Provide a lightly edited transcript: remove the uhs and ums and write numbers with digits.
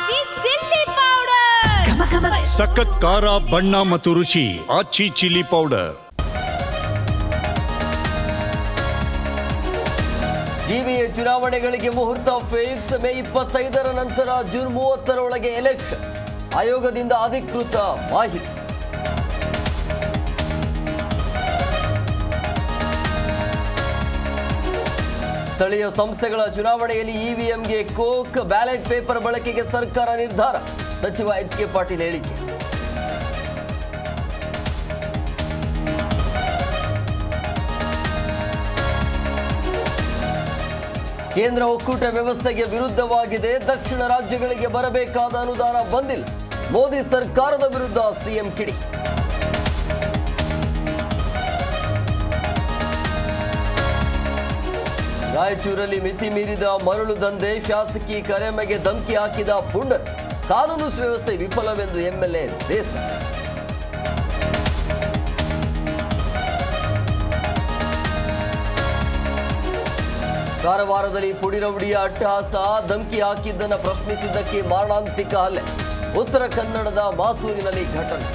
ಆಚಿ chilli powder ಸಖತ್ ಖಾರ ಬಣ್ಣ ಮತ್ತು ರುಚಿ ಆಚಿ ಚಿಲ್ಲಿ ಪೌಡರ್. ಜಿಬಿಎ ಚುನಾವಣೆಗಳಿಗೆ ಮುಹೂರ್ತ ಫಿಕ್ಸ್. ಮೇ 25ರ ನಂತರ ಜೂನ್ 30ರೊಳಗೆ ಎಲೆಕ್ಷನ್. ಆಯೋಗದಿಂದ ಅಧಿಕೃತ ಮಾಹಿತಿ. ಸ್ಥಳೀಯ ಸಂಸ್ಥೆಗಳ ಚುನಾವಣೆಯಲ್ಲಿ ಇವಿಎಂಗೆ ಕೋಕ್ ಬ್ಯಾಲೆಟ್ ಪೇಪರ್ ಬಳಕೆಗೆ ಸರ್ಕಾರ ನಿರ್ಧಾರ. ಸಚಿವ ಎಚ್.ಕೆ. ಪಾಟೀಲ್ ಹೇಳಿಕೆ. ಕೇಂದ್ರ ಒಕ್ಕೂಟ ವ್ಯವಸ್ಥೆಗೆ ವಿರುದ್ಧವಾಗಿದೆ. ದಕ್ಷಿಣ ರಾಜ್ಯಗಳಿಗೆ ಬರಬೇಕಾದ ಅನುದಾನ ಬಂದಿಲ್ಲ. ಮೋದಿ ಸರ್ಕಾರದ ವಿರುದ್ಧ ಸಿಎಂ ಕಿಡಿ. ರಾಯಚೂರಲ್ಲಿ ಮಿತಿ ಮೀರಿದ ಮರಳು ದಂಧೆ. ಶಾಸಕಿ ಕರೆಮೆಗೆ ಧಮಕಿ ಹಾಕಿದ ಪುಂಡರ್. ಕಾನೂನು ಸುವ್ಯವಸ್ಥೆ ವಿಫಲವೆಂದು ಎಂಎಲ್ಎ ಬೇಸರ. ಕಾರವಾರದಲ್ಲಿ ಪುಡಿರೌಡಿಯ ಅಟ್ಟಹಾಸ. ಧಮಕಿ ಹಾಕಿದ್ದನ್ನು ಪ್ರಶ್ನಿಸಿದ್ದಕ್ಕೆ ಮಾರಣಾಂತಿಕ ಹಲ್ಲೆ. ಉತ್ತರ ಕನ್ನಡದ ಮಾಸೂರಿನಲ್ಲಿ ಘಟನೆ.